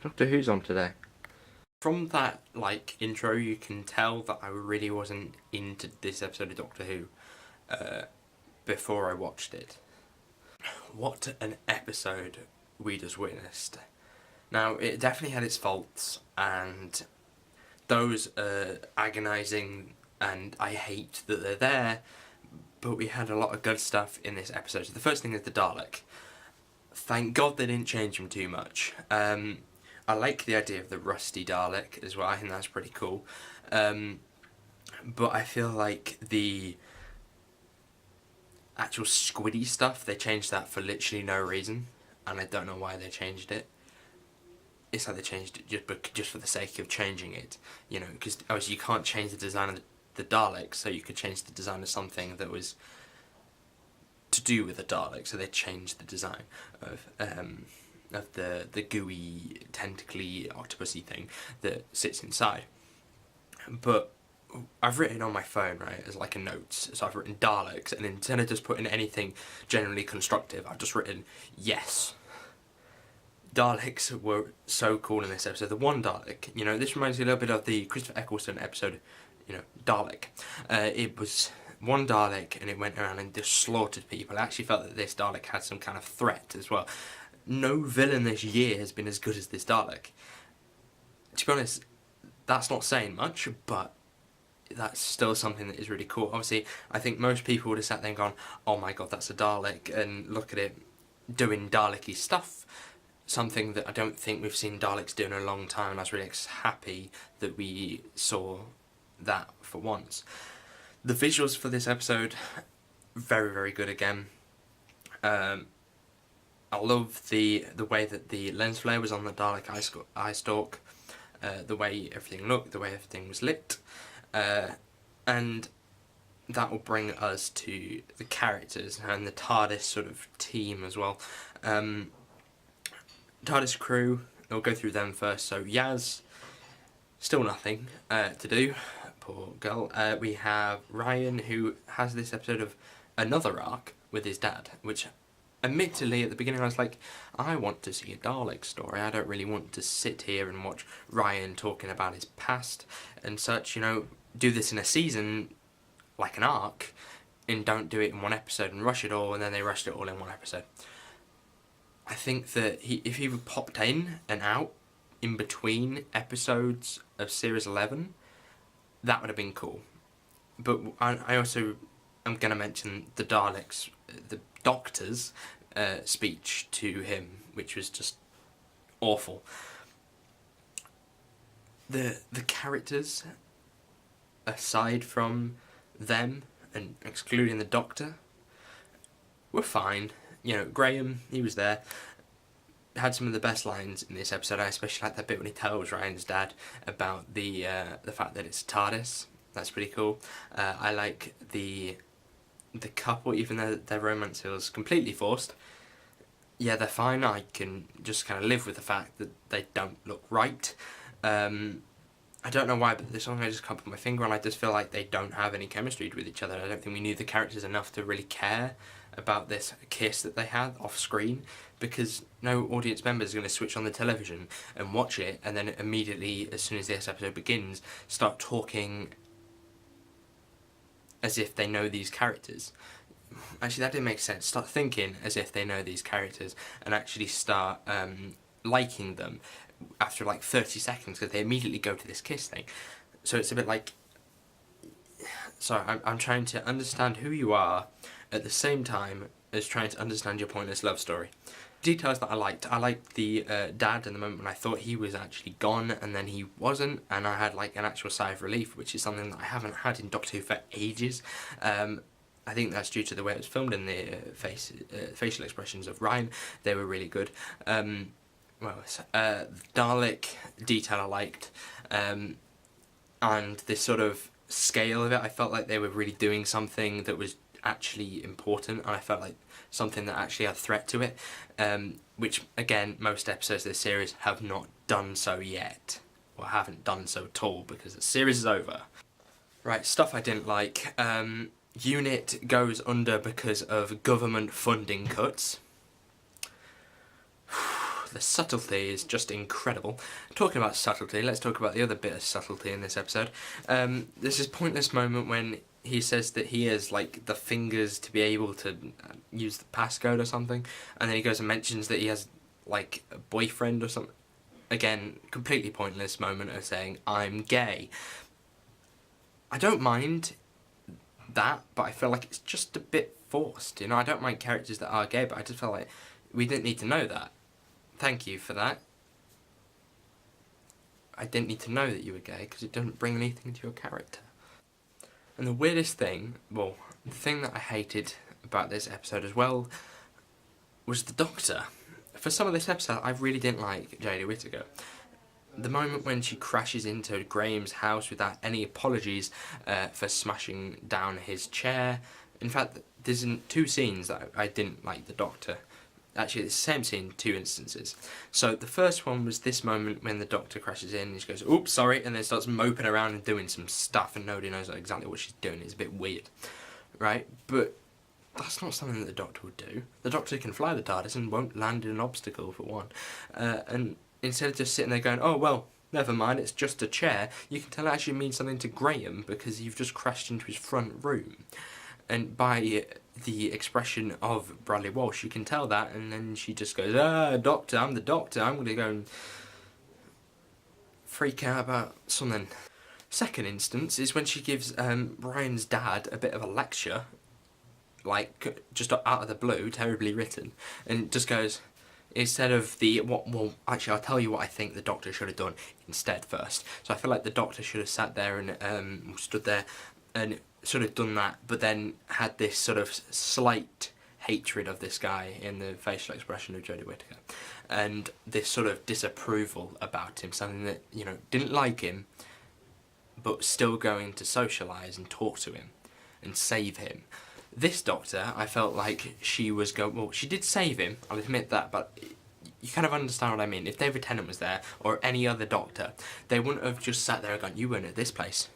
Doctor Who's on today. From that intro, you can tell that I really wasn't into this episode of Doctor Who before I watched it. What an episode we just witnessed. Now, it definitely had its faults, and those are agonising, and I hate that they're there, but we had a lot of good stuff in this episode. So the first thing is the Dalek. Thank God they didn't change him too much. I like the idea of the rusty Dalek as well. I think that's pretty cool. But I feel like the actual squiddy stuff, they changed that for literally no reason, and I don't know why they changed it. It's like they changed it just for the sake of changing it, you know, because obviously you can't change the design of the Dalek, so you could change the design of something that was to do with the Dalek, so they changed the design of the gooey, tentacly, octopusy thing that sits inside. But I've written on my phone, right, as like a notes, so I've written Daleks, and instead of just putting anything generally constructive, I've just written yes. Daleks were so cool in this episode. The one Dalek, you know, this reminds me a little bit of the Christopher Eccleston episode, you know, Dalek. It was one Dalek, and it went around and just slaughtered people. I actually felt that this Dalek had some kind of threat as well. No villain this year has been as good as this Dalek. To be honest, that's not saying much, but that's still something that is really cool. Obviously, I think most people would have sat there and gone, oh my god, that's a Dalek, and look at it doing Dalek-y stuff. Something that I don't think we've seen Daleks do in a long time, and I was really happy that we saw that for once. The visuals for this episode, very, very good again. I love the way that the lens flare was on the Dalek eye stalk, the way everything looked, the way everything was lit, and that will bring us to the characters and the TARDIS sort of team as well. TARDIS crew, we'll go through them first. So Yaz, still nothing to do, poor girl. We have Ryan, who has this episode of another arc with his dad, which admittedly at the beginning I was like, I want to see a Dalek story. I don't really want to sit here and watch Ryan talking about his past and such, you know, do this in a season like an arc, and don't do it in one episode and rush it all, and then they rushed it all in one episode. I think that if he popped in and out in between episodes of Series 11, that would have been cool. But I also am going to mention the Daleks, the Doctor's speech to him, which was just awful. The characters, aside from them and excluding the Doctor, were fine. You know, Graham, he was there, had some of the best lines in this episode. I especially like that bit when he tells Ryan's dad about the fact that it's TARDIS. That's pretty cool. I like the couple, even though their romance feels completely forced. Yeah, they're fine. I can just kind of live with the fact that they don't look right. I don't know why, but this song I just can't put my finger on. I just feel like they don't have any chemistry with each other. I don't think we knew the characters enough to really care about this kiss that they had off screen, because no audience member is going to switch on the television and watch it and then immediately, as soon as this episode begins, start talking as if they know these characters. Actually, that didn't make sense. Start thinking as if they know these characters and actually start liking them after like 30 seconds, because they immediately go to this kiss thing. So it's a bit like, sorry, I'm trying to understand who you are at the same time as trying to understand your pointless love story. Details that I liked the dad in the moment when I thought he was actually gone and then he wasn't, and I had like an actual sigh of relief, which is something that I haven't had in Doctor Who for ages. I think that's due to the way it was filmed, and the facial expressions of Ryan. They were really good. Dalek detail I liked, and this sort of scale of it, I felt like they were really doing something that was actually important, and I felt like something that actually had threat to it, which again most episodes of this series have not done so yet, or haven't done so at all, because the series is over. Right, stuff I didn't like. Unit goes under because of government funding cuts. The subtlety is just incredible. Talking about subtlety, let's talk about the other bit of subtlety in this episode. There's this pointless moment when he says that he has, like, the fingers to be able to use the passcode or something, and then he goes and mentions that he has, like, a boyfriend or something. Again, completely pointless moment of saying, I'm gay. I don't mind that, but I feel like it's just a bit forced, you know. I don't mind characters that are gay, but I just felt like we didn't need to know that. Thank you for that. I didn't need to know that you were gay, because it doesn't bring anything to your character. And the weirdest thing, well, the thing that I hated about this episode as well, was the Doctor. For some of this episode, I really didn't like Jodie Whittaker. The moment when she crashes into Graham's house without any apologies for smashing down his chair. In fact, there's two scenes that I didn't like the Doctor. Actually, it's the same scene, two instances. So the first one was this moment when the Doctor crashes in and she goes, oops, sorry, and then starts moping around and doing some stuff and nobody knows exactly what she's doing. It's a bit weird, right? But that's not something that the Doctor would do. The Doctor can fly the TARDIS and won't land in an obstacle, for one. And instead of just sitting there going, oh, well, never mind, it's just a chair, you can tell it actually means something to Graham because you've just crashed into his front room. And by the expression of Bradley Walsh, you can tell that, and then she just goes, Doctor, I'm the Doctor, I'm going to go and freak out about something. Second instance is when she gives Ryan's dad a bit of a lecture, like, just out of the blue, terribly written, and just goes, instead of well, actually, I'll tell you what I think the Doctor should have done instead first. So I feel like the Doctor should have sat there and stood there and sort of done that, but then had this sort of slight hatred of this guy in the facial expression of Jodie Whittaker, and this sort of disapproval about him, something that, you know, didn't like him, but still going to socialise and talk to him and save him. This Doctor, I felt like she was well, she did save him, I'll admit that, but you kind of understand what I mean. If David Tennant was there, or any other Doctor, they wouldn't have just sat there and gone, you weren't at this place,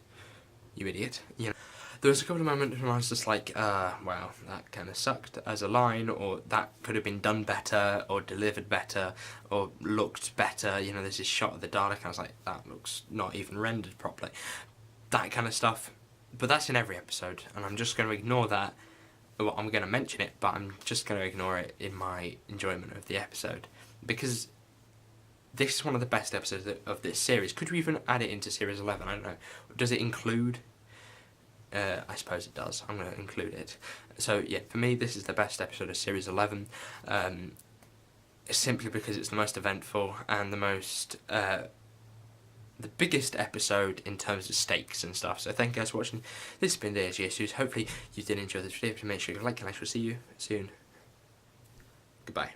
you idiot, you know. There was a couple of moments when I was just like, well, that kind of sucked as a line, or that could have been done better, or delivered better, or looked better. You know, there's this shot of the Dalek, and I was like, that looks not even rendered properly. That kind of stuff. But that's in every episode, and I'm just going to ignore that. Well, I'm going to mention it, but I'm just going to ignore it in my enjoyment of the episode. Because this is one of the best episodes of this series. Could we even add it into Series 11? I don't know. Does it include... I suppose it does. I'm going to include it. So yeah, for me this is the best episode of Series 11, simply because it's the most eventful and the most, the biggest episode in terms of stakes and stuff. So thank you guys for watching. This has been the AGS. Hopefully you did enjoy this video. Make sure you like and I shall see you soon. Goodbye.